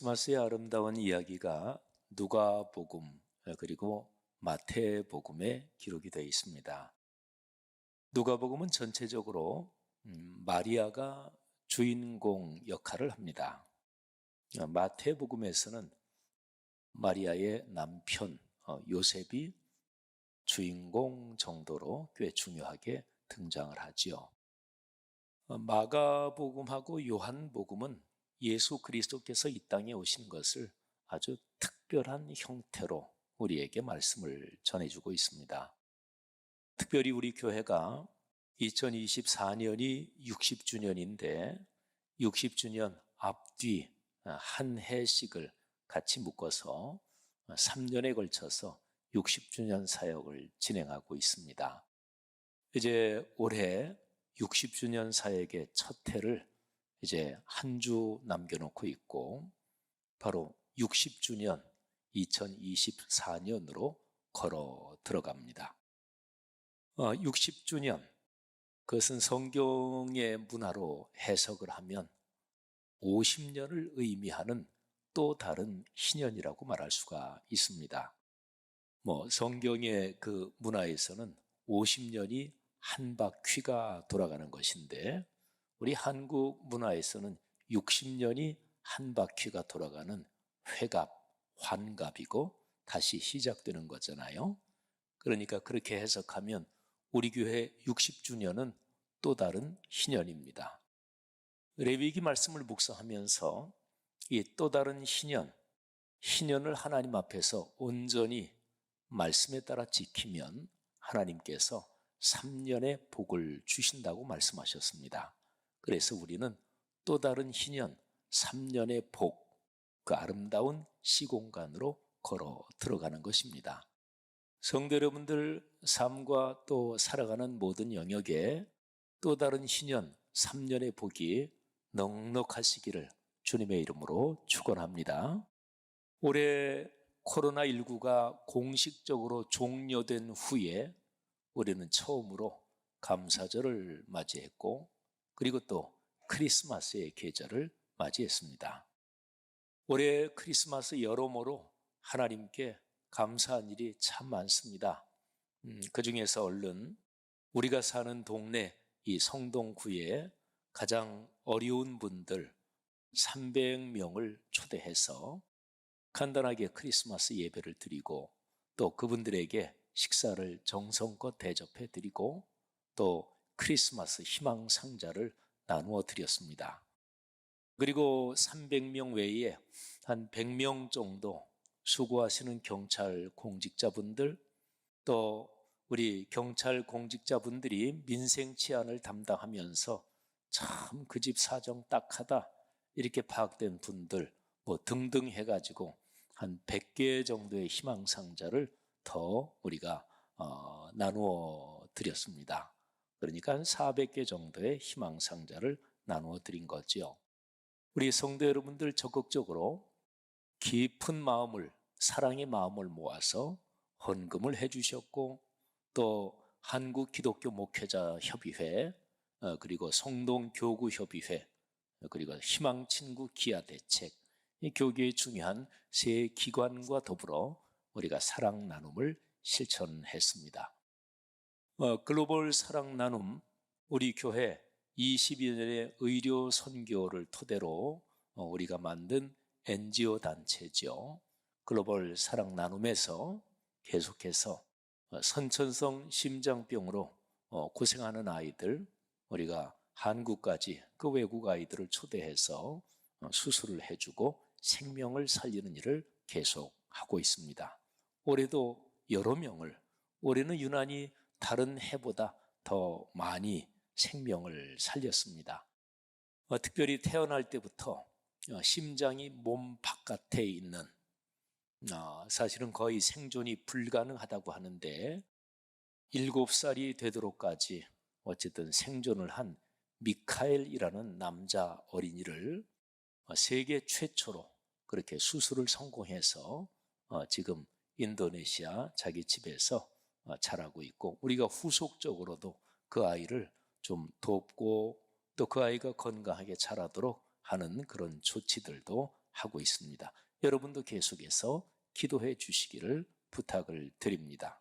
크리스마스의 아름다운 이야기가 누가복음 그리고 마태복음에 기록이 되어 있습니다. 누가복음은 전체적으로 마리아가 주인공 역할을 합니다. 마태복음에서는 마리아의 남편 요셉이 주인공 정도로 꽤 중요하게 등장을 하지요. 마가복음하고 요한복음은 예수 그리스도께서 이 땅에 오신 것을 아주 특별한 형태로 우리에게 말씀을 전해주고 있습니다. 특별히 우리 교회가 2024년이 60주년인데 60주년 앞뒤 한 해씩을 같이 묶어서 3년에 걸쳐서 60주년 사역을 진행하고 있습니다. 이제 올해 60주년 사역의 첫 해를 이제 한 주 남겨놓고 있고 바로 60주년 2024년으로 걸어 들어갑니다. 60주년, 그것은 성경의 문화로 해석을 하면 50년을 의미하는 또 다른 희년이라고 말할 수가 있습니다. 성경의 그 문화에서는 50년이 한 바퀴가 돌아가는 것인데 우리 한국 문화에서는 60년이 한 바퀴가 돌아가는 회갑, 환갑이고 다시 시작되는 거잖아요. 그러니까 그렇게 해석하면 우리 교회 60주년은 또 다른 희년입니다. 레위기 말씀을 묵상하면서 이 또 다른 희년을 하나님 앞에서 온전히 말씀에 따라 지키면 하나님께서 3년의 복을 주신다고 말씀하셨습니다. 그래서 우리는 또 다른 희년, 3년의 복, 그 아름다운 시공간으로 걸어 들어가는 것입니다. 성도 여러분들 삶과 또 살아가는 모든 영역에 또 다른 희년, 3년의 복이 넉넉하시기를 주님의 이름으로 축원합니다. 올해 코로나19가 공식적으로 종료된 후에 우리는 처음으로 감사절을 맞이했고 그리고 또 크리스마스의 계절을 맞이했습니다. 올해 크리스마스 여러모로 하나님께 감사한 일이 참 많습니다. 그 중에서 얼른 우리가 사는 동네 이 성동구에 가장 어려운 분들 300명을 초대해서 간단하게 크리스마스 예배를 드리고 또 그분들에게 식사를 정성껏 대접해 드리고 또 크리스마스 희망 상자를 나누어 드렸습니다. 그리고 300명 외에 한 100명 정도 수고하시는 경찰 공직자분들 또 우리 경찰 공직자분들이 민생 치안을 담당하면서 참 그 집 사정 딱하다 이렇게 파악된 분들 등등 해가지고 한 100개 정도의 희망 상자를 더 우리가 나누어 드렸습니다. 그러니까 한 400개 정도의 희망 상자를 나누어 드린 거죠. 우리 성도 여러분들 적극적으로 깊은 마음을, 사랑의 마음을 모아서 헌금을 해주셨고 또 한국 기독교 목회자 협의회 그리고 성동교구협의회 그리고 희망친구 기아대책 이 교계의 중요한 세 기관과 더불어 우리가 사랑 나눔을 실천했습니다. 글로벌 사랑 나눔 우리 교회 20여 년의 의료 선교를 토대로 우리가 만든 NGO 단체죠. 글로벌 사랑 나눔에서 계속해서 선천성 심장병으로 고생하는 아이들 우리가 한국까지 그 외국 아이들을 초대해서 수술을 해주고 생명을 살리는 일을 계속하고 있습니다. 올해도 여러 명을 올해는 유난히 다른 해보다 더 많이 생명을 살렸습니다. 특별히 태어날 때부터 심장이 몸 바깥에 있는 사실은 거의 생존이 불가능하다고 하는데 7살이 되도록까지 어쨌든 생존을 한 미카엘이라는 남자 어린이를 세계 최초로 그렇게 수술을 성공해서 지금 인도네시아 자기 집에서 자라고 있고 우리가 후속적으로도 그 아이를 좀 돕고 또 그 아이가 건강하게 자라도록 하는 그런 조치들도 하고 있습니다. 여러분도 계속해서 기도해 주시기를 부탁을 드립니다.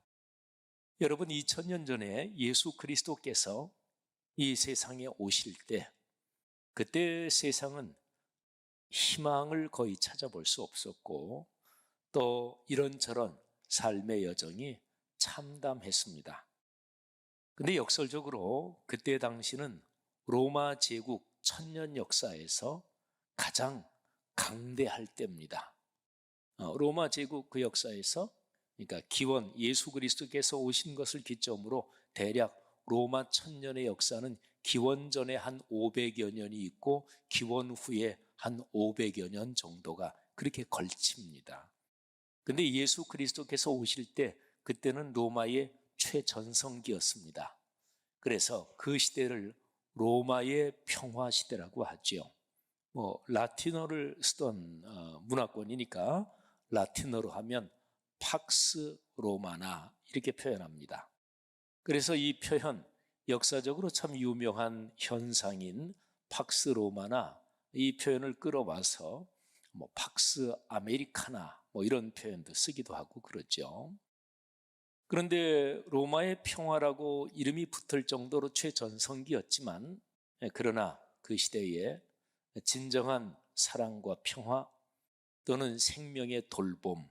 여러분, 2000년 전에 예수 그리스도께서 이 세상에 오실 때, 그때 세상은 희망을 거의 찾아볼 수 없었고 또 이런저런 삶의 여정이 참담했습니다. 근데 역설적으로 그때 당시는 로마 제국 천년 역사에서 가장 강대할 때입니다. 로마 제국 그 역사에서, 그러니까 기원 예수 그리스도께서 오신 것을 기점으로 대략 로마 천년의 역사는 기원 전에 한 500여 년이 있고 기원 후에 한 500여 년 정도가 그렇게 걸칩니다. 근데 예수 그리스도께서 오실 때 그때는 로마의 최전성기였습니다. 그래서 그 시대를 로마의 평화 시대라고 하죠. 라틴어를 쓰던 문화권이니까 라틴어로 하면 팍스 로마나 이렇게 표현합니다. 그래서 이 표현, 역사적으로 참 유명한 현상인 팍스 로마나 이 표현을 끌어와서 팍스 아메리카나 이런 표현도 쓰기도 하고 그러죠. 그런데 로마의 평화라고 이름이 붙을 정도로 최전성기였지만, 그러나 그 시대에 진정한 사랑과 평화 또는 생명의 돌봄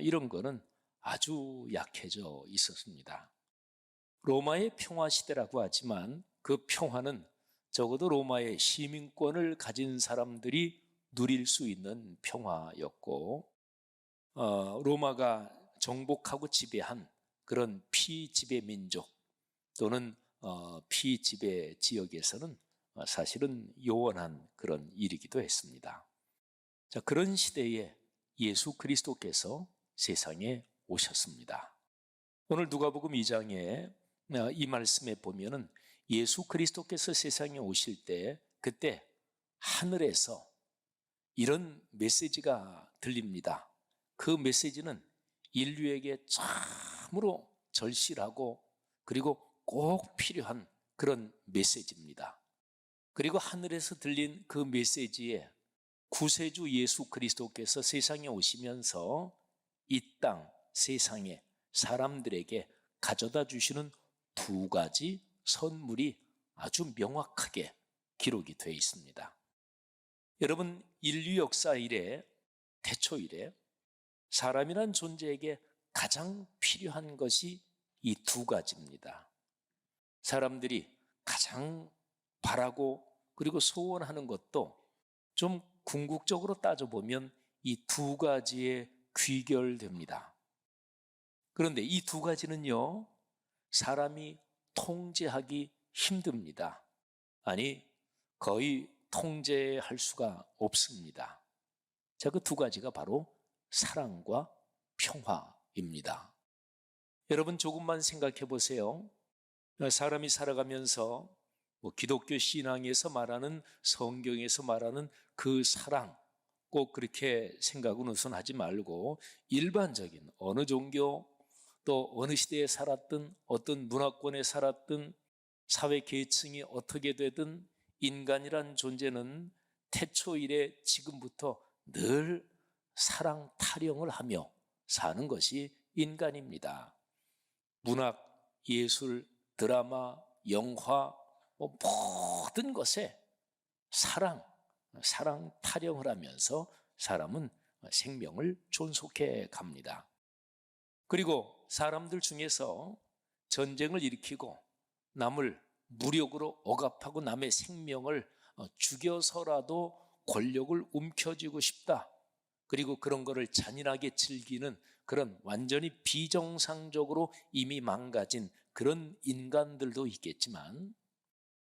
이런 거는 아주 약해져 있었습니다. 로마의 평화 시대라고 하지만 그 평화는 적어도 로마의 시민권을 가진 사람들이 누릴 수 있는 평화였고, 로마가 정복하고 지배한 그런 피지배 민족 또는 피지배 지역에서는 사실은 요원한 그런 일이기도 했습니다. 자, 그런 시대에 예수 그리스도께서 세상에 오셨습니다. 오늘 누가복음 2장에 이 말씀에 보면은 예수 그리스도께서 세상에 오실 때 그때 하늘에서 이런 메시지가 들립니다. 그 메시지는 인류에게 참으로 절실하고 그리고 꼭 필요한 그런 메시지입니다. 그리고 하늘에서 들린 그 메시지에 구세주 예수 그리스도께서 세상에 오시면서 이 땅, 세상에 사람들에게 가져다 주시는 두 가지 선물이 아주 명확하게 기록이 되어 있습니다. 여러분, 인류 역사 이래, 태초 이래 사람이란 존재에게 가장 필요한 것이 이 두 가지입니다. 사람들이 가장 바라고 그리고 소원하는 것도 좀 궁극적으로 따져보면 이 두 가지에 귀결됩니다. 그런데 이 두 가지는요, 사람이 통제하기 힘듭니다. 아니, 거의 통제할 수가 없습니다. 자, 그 두 가지가 바로 사랑과 평화입니다. 여러분, 조금만 생각해 보세요. 사람이 살아가면서 기독교 신앙에서 말하는, 성경에서 말하는 그 사랑, 꼭 그렇게 생각은 우선 하지 말고 일반적인 어느 종교 또 어느 시대에 살았든 어떤 문화권에 살았든 사회 계층이 어떻게 되든 인간이란 존재는 태초 이래 지금부터 늘 사랑 타령을 하며 사는 것이 인간입니다. 문학, 예술, 드라마, 영화 모든 것에 사랑 타령을 하면서 사람은 생명을 존속해 갑니다. 그리고 사람들 중에서 전쟁을 일으키고 남을 무력으로 억압하고 남의 생명을 죽여서라도 권력을 움켜쥐고 싶다. 그리고 그런 거를 잔인하게 즐기는 그런 완전히 비정상적으로 이미 망가진 그런 인간들도 있겠지만,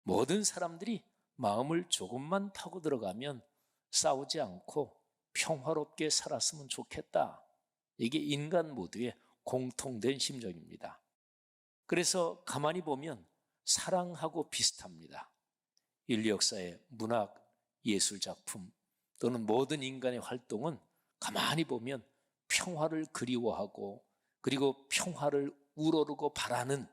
모든 사람들이 마음을 조금만 타고 들어가면 싸우지 않고 평화롭게 살았으면 좋겠다. 이게 인간 모두의 공통된 심정입니다. 그래서 가만히 보면 사랑하고 비슷합니다. 인류 역사의 문학, 예술 작품 또는 모든 인간의 활동은 가만히 보면 평화를 그리워하고 그리고 평화를 우러르고 바라는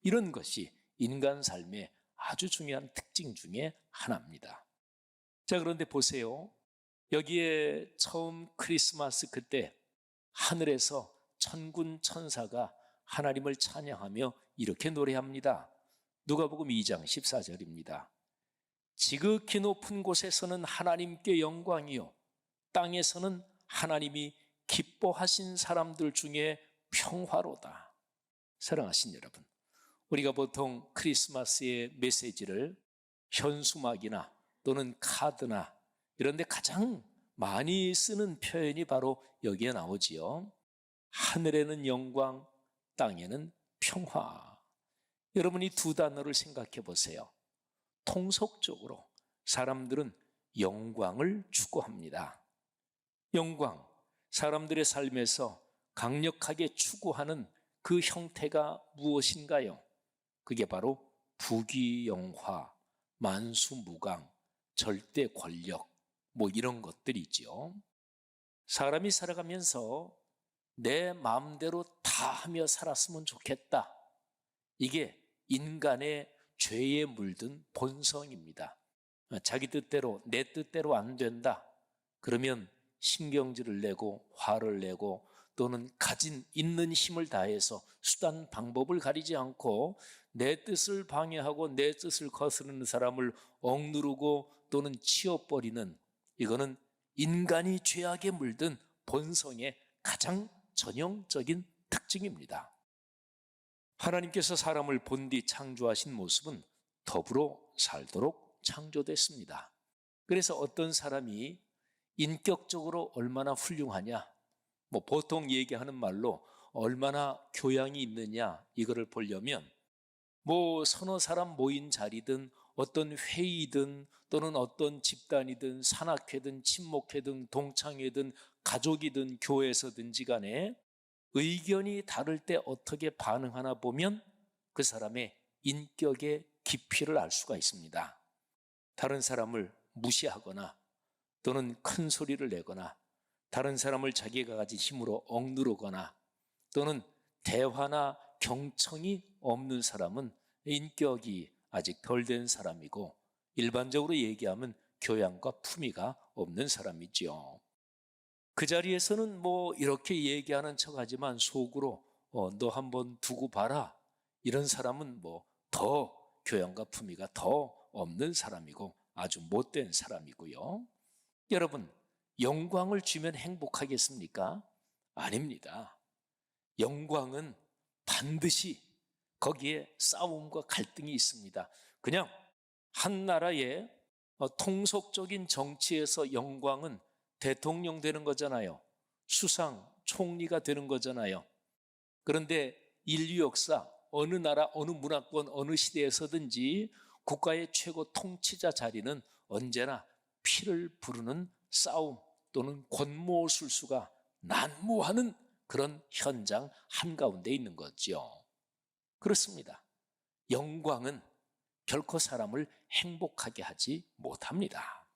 이런 것이 인간 삶의 아주 중요한 특징 중에 하나입니다. 자, 그런데 보세요. 여기에 처음 크리스마스 그때 하늘에서 천군 천사가 하나님을 찬양하며 이렇게 노래합니다. 누가복음 2장 14절입니다. 지극히 높은 곳에서는 하나님께 영광이요, 땅에서는 하나님이 기뻐하신 사람들 중에 평화로다. 사랑하신 여러분, 우리가 보통 크리스마스의 메시지를 현수막이나 또는 카드나 이런 데 가장 많이 쓰는 표현이 바로 여기에 나오지요. 하늘에는 영광, 땅에는 평화. 여러분, 이 두 단어를 생각해 보세요. 통속적으로 사람들은 영광을 추구합니다. 영광, 사람들의 삶에서 강력하게 추구하는 그 형태가 무엇인가요? 그게 바로 부귀영화, 만수무강, 절대 권력, 이런 것들이죠. 사람이 살아가면서 내 마음대로 다 하며 살았으면 좋겠다. 이게 인간의 죄에 물든 본성입니다. 자기 뜻대로, 내 뜻대로 안 된다. 그러면 신경질을 내고 화를 내고 또는 가진 있는 힘을 다해서 수단 방법을 가리지 않고 내 뜻을 방해하고 내 뜻을 거스르는 사람을 억누르고 또는 치워버리는, 이거는 인간이 죄악에 물든 본성의 가장 전형적인 특징입니다. 하나님께서 사람을 본디 창조하신 모습은 더불어 살도록 창조됐습니다. 그래서 어떤 사람이 인격적으로 얼마나 훌륭하냐, 보통 얘기하는 말로 얼마나 교양이 있느냐, 이거를 보려면 서너 사람 모인 자리든 어떤 회의든 또는 어떤 집단이든 산악회든 친목회든 동창회든 가족이든 교회에서든지 간에 의견이 다를 때 어떻게 반응하나 보면 그 사람의 인격의 깊이를 알 수가 있습니다. 다른 사람을 무시하거나 또는 큰 소리를 내거나 다른 사람을 자기가 가진 힘으로 억누르거나 또는 대화나 경청이 없는 사람은 인격이 아직 덜 된 사람이고, 일반적으로 얘기하면 교양과 품위가 없는 사람이죠. 그 자리에서는 이렇게 얘기하는 척하지만 속으로 너 한번 두고 봐라, 이런 사람은 더 교양과 품위가 더 없는 사람이고 아주 못된 사람이고요. 여러분, 영광을 주면 행복하겠습니까? 아닙니다. 영광은 반드시 거기에 싸움과 갈등이 있습니다. 그냥 한 나라의 통속적인 정치에서 영광은 대통령 되는 거잖아요. 수상, 총리가 되는 거잖아요. 그런데 인류 역사, 어느 나라, 어느 문화권, 어느 시대에서든지 국가의 최고 통치자 자리는 언제나 피를 부르는 싸움 또는 권모술수가 난무하는 그런 현장 한가운데 있는 거죠. 그렇습니다. 영광은 결코 사람을 행복하게 하지 못합니다.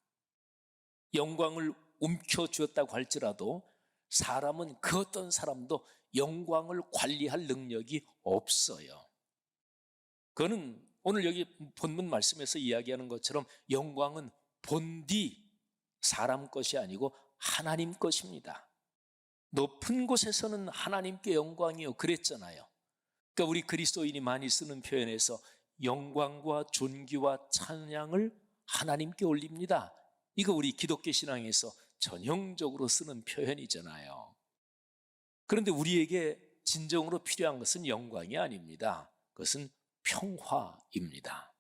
영광을 움켜쥐었다고 할지라도 사람은 그 어떤 사람도 영광을 관리할 능력이 없어요. 그거는 오늘 여기 본문 말씀에서 이야기하는 것처럼 영광은 본디 사람 것이 아니고 하나님 것입니다. 높은 곳에서는 하나님께 영광이요, 그랬잖아요. 그러니까 우리 그리스도인이 많이 쓰는 표현에서 영광과 존귀와 찬양을 하나님께 올립니다. 이거 우리 기독교 신앙에서 전형적으로 쓰는 표현이잖아요. 그런데 우리에게 진정으로 필요한 것은 영광이 아닙니다. 그것은 평화입니다.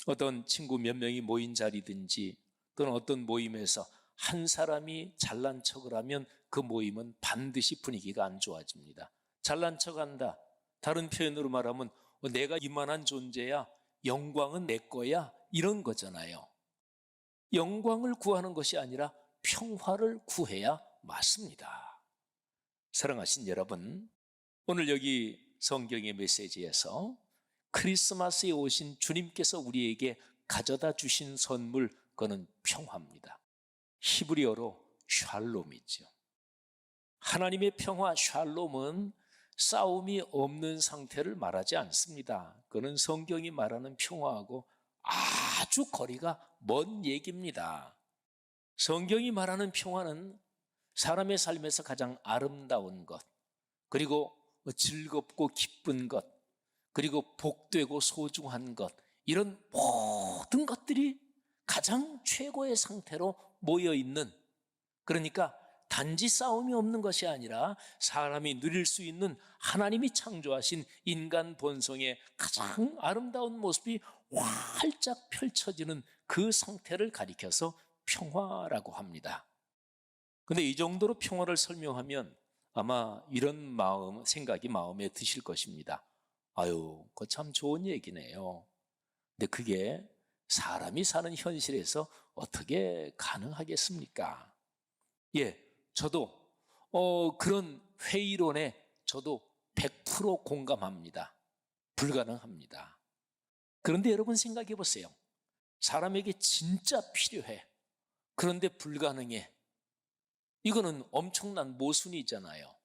어떤 친구 몇 명이 모인 자리든지 또는 어떤 모임에서 한 사람이 잘난 척을 하면 그 모임은 반드시 분위기가 안 좋아집니다. 잘난 척한다, 다른 표현으로 말하면 내가 이만한 존재야, 영광은 내 거야, 이런 거잖아요. 영광을 구하는 것이 아니라 평화를 구해야 맞습니다. 사랑하신 여러분, 오늘 여기 성경의 메시지에서 크리스마스에 오신 주님께서 우리에게 가져다 주신 선물, 그거는 평화입니다. 히브리어로 샬롬이죠. 하나님의 평화 샬롬은 싸움이 없는 상태를 말하지 않습니다. 그는 성경이 말하는 평화하고 아주 거리가 먼 얘기입니다. 성경이 말하는 평화는 사람의 삶에서 가장 아름다운 것, 그리고 즐겁고 기쁜 것, 그리고 복되고 소중한 것, 이런 모든 것들이 가장 최고의 상태로 모여 있는, 그러니까 단지 싸움이 없는 것이 아니라 사람이 누릴 수 있는 하나님이 창조하신 인간 본성의 가장 아름다운 모습이 활짝 펼쳐지는 그 상태를 가리켜서 평화라고 합니다. 근데 이 정도로 평화를 설명하면 아마 이런 생각이 마음에 드실 것입니다. 아유, 그거 참 좋은 얘기네요. 근데 그게 사람이 사는 현실에서 어떻게 가능하겠습니까? 예, 저도 그런 회의론에 저도 100% 공감합니다. 불가능합니다. 그런데 여러분 생각해 보세요. 사람에게 진짜 필요해. 그런데 불가능해. 이거는 엄청난 모순이잖아요.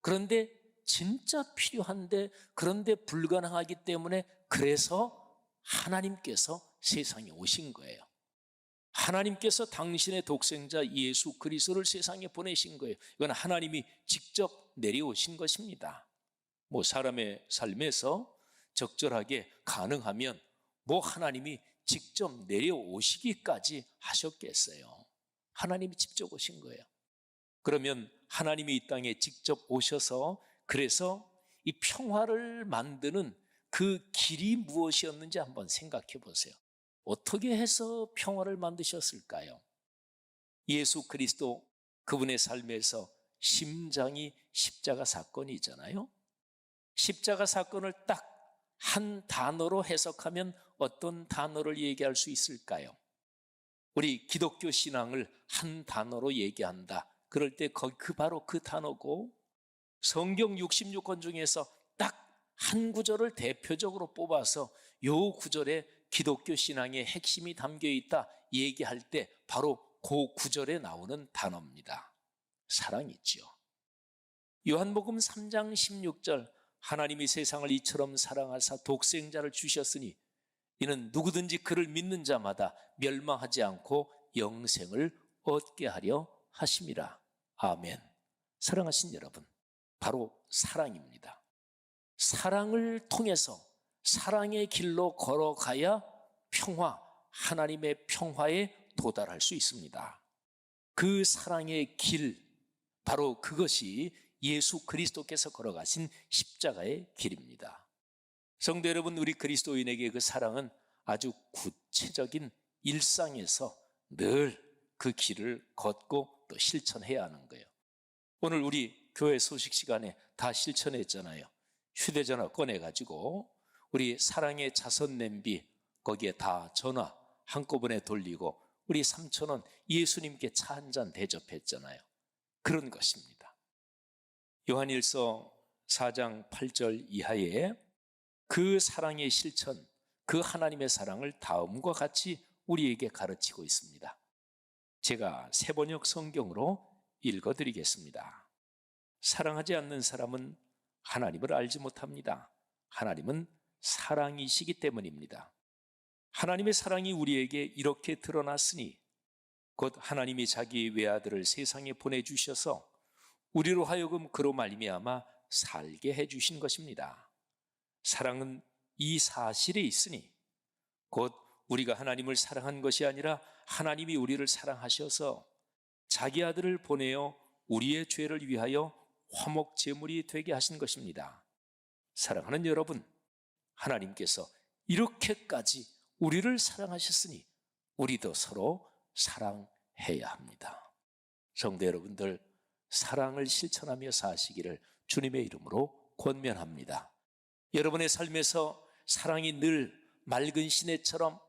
그런데 진짜 필요한데 그런데 불가능하기 때문에 그래서 하나님께서 세상에 오신 거예요. 하나님께서 당신의 독생자 예수 그리스도를 세상에 보내신 거예요. 이건 하나님이 직접 내려오신 것입니다. 뭐 사람의 삶에서 적절하게 가능하면 뭐 하나님이 직접 내려오시기까지 하셨겠어요. 하나님이 직접 오신 거예요. 그러면 하나님이 이 땅에 직접 오셔서 그래서 이 평화를 만드는 그 길이 무엇이었는지 한번 생각해 보세요. 어떻게 해서 평화를 만드셨을까요? 예수 그리스도 그분의 삶에서 심장이 십자가 사건이잖아요. 십자가 사건을 딱 한 단어로 해석하면 어떤 단어를 얘기할 수 있을까요? 우리 기독교 신앙을 한 단어로 얘기한다. 그럴 때 바로 그 단어고, 성경 66권 중에서 딱 한 구절을 대표적으로 뽑아서 요 구절에 기독교 신앙의 핵심이 담겨 있다 얘기할 때 바로 그 구절에 나오는 단어입니다. 사랑이지요. 요한복음 3장 16절, 하나님이 세상을 이처럼 사랑하사 독생자를 주셨으니 이는 누구든지 그를 믿는 자마다 멸망하지 않고 영생을 얻게 하려 하심이라. 아멘. 사랑하신 여러분, 바로 사랑입니다. 사랑을 통해서 사랑의 길로 걸어가야 평화, 하나님의 평화에 도달할 수 있습니다. 그 사랑의 길, 바로 그것이 예수 그리스도께서 걸어가신 십자가의 길입니다. 성도 여러분, 우리 그리스도인에게 그 사랑은 아주 구체적인 일상에서 늘 그 길을 걷고 또 실천해야 하는 거예요. 오늘 우리 교회 소식 시간에 다 실천했잖아요. 휴대전화 꺼내가지고 우리 사랑의 자선 냄비 거기에 다 전화 한꺼번에 돌리고 우리 3,000원 예수님께 차 한 잔 대접했잖아요. 그런 것입니다. 요한일서 4장 8절 이하에 그 사랑의 실천, 그 하나님의 사랑을 다음과 같이 우리에게 가르치고 있습니다. 제가 새번역 성경으로 읽어드리겠습니다. 사랑하지 않는 사람은 하나님을 알지 못합니다. 하나님은 사랑이시기 때문입니다. 하나님의 사랑이 우리에게 이렇게 드러났으니 곧 하나님이 자기 외아들을 세상에 보내주셔서 우리로 하여금 그로 말미암아 살게 해주신 것입니다. 사랑은 이 사실에 있으니 곧 우리가 하나님을 사랑한 것이 아니라 하나님이 우리를 사랑하셔서 자기 아들을 보내어 우리의 죄를 위하여 화목 제물이 되게 하신 것입니다. 사랑하는 여러분, 하나님께서 이렇게까지 우리를 사랑하셨으니 우리도 서로 사랑해야 합니다. 성도 여러분들, 사랑을 실천하며 사시기를 주님의 이름으로 권면합니다. 여러분의 삶에서 사랑이 늘 맑은 시내처럼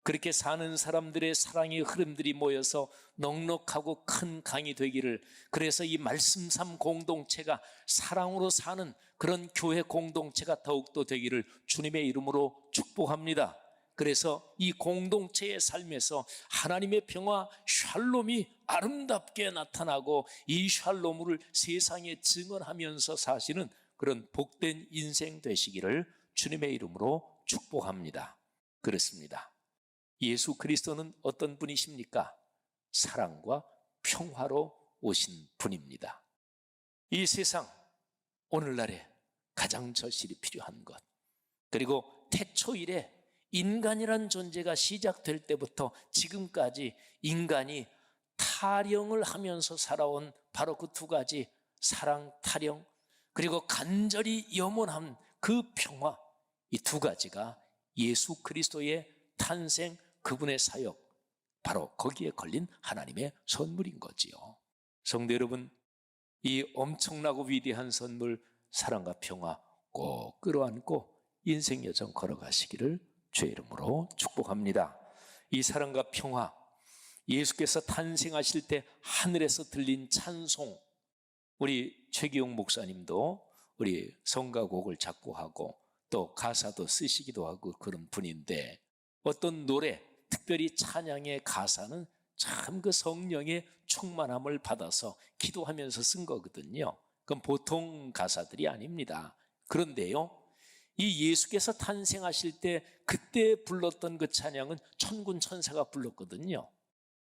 그렇게 사는 사람들의 사랑의 흐름들이 모여서 넉넉하고 큰 강이 되기를, 그래서 이 말씀삼 공동체가 사랑으로 사는 그런 교회 공동체가 더욱더 되기를 주님의 이름으로 축복합니다. 그래서 이 공동체의 삶에서 하나님의 평화 샬롬이 아름답게 나타나고 이 샬롬을 세상에 증언하면서 사시는 그런 복된 인생 되시기를 주님의 이름으로 축복합니다. 그렇습니다. 예수 그리스도는 어떤 분이십니까? 사랑과 평화로 오신 분입니다. 이 세상 오늘날에 가장 절실히 필요한 것, 그리고 태초 이래 인간이란 존재가 시작될 때부터 지금까지 인간이 타령을 하면서 살아온 바로 그 두 가지, 사랑, 타령, 그리고 간절히 염원한 그 평화, 이 두 가지가 예수 그리스도의 탄생, 그분의 사역, 바로 거기에 걸린 하나님의 선물인 거지요. 성도 여러분, 이 엄청나고 위대한 선물, 사랑과 평화 꼭 끌어안고 인생 여정 걸어가시기를 주의 이름으로 축복합니다. 이 사랑과 평화, 예수께서 탄생하실 때 하늘에서 들린 찬송, 우리 최기용 목사님도 우리 성가곡을 작곡하고 또 가사도 쓰시기도 하고 그런 분인데, 어떤 노래, 특별히 찬양의 가사는 참 그 성령의 충만함을 받아서 기도하면서 쓴 거거든요. 그건 보통 가사들이 아닙니다. 그런데요, 이 예수께서 탄생하실 때 그때 불렀던 그 찬양은 천군 천사가 불렀거든요.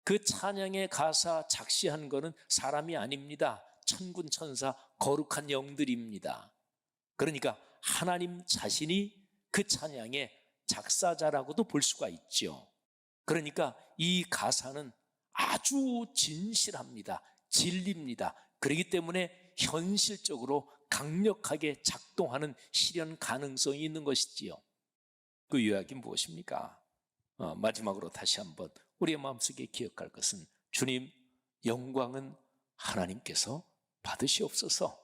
그 찬양의 가사 작시한 거는 사람이 아닙니다. 천군 천사, 거룩한 영들입니다. 그러니까 하나님 자신이 그 찬양의 작사자라고도 볼 수가 있죠. 그러니까 이 가사는 아주 진실합니다. 진리입니다. 그렇기 때문에 현실적으로 강력하게 작동하는 실현 가능성이 있는 것이지요. 그 요약이 무엇입니까? 마지막으로 다시 한번 우리의 마음속에 기억할 것은, 주님, 영광은 하나님께서 받으시옵소서.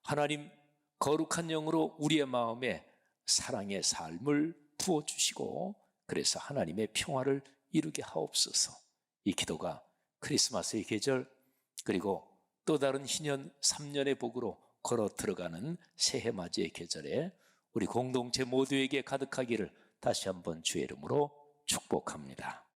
하나님, 거룩한 영으로 우리의 마음에 사랑의 삶을 부어주시고, 그래서 하나님의 평화를 이루게 하옵소서. 이 기도가 크리스마스의 계절, 그리고 또 다른 희년 3년의 복으로 걸어 들어가는 새해 맞이의 계절에 우리 공동체 모두에게 가득하기를 다시 한번 주의 이름으로 축복합니다.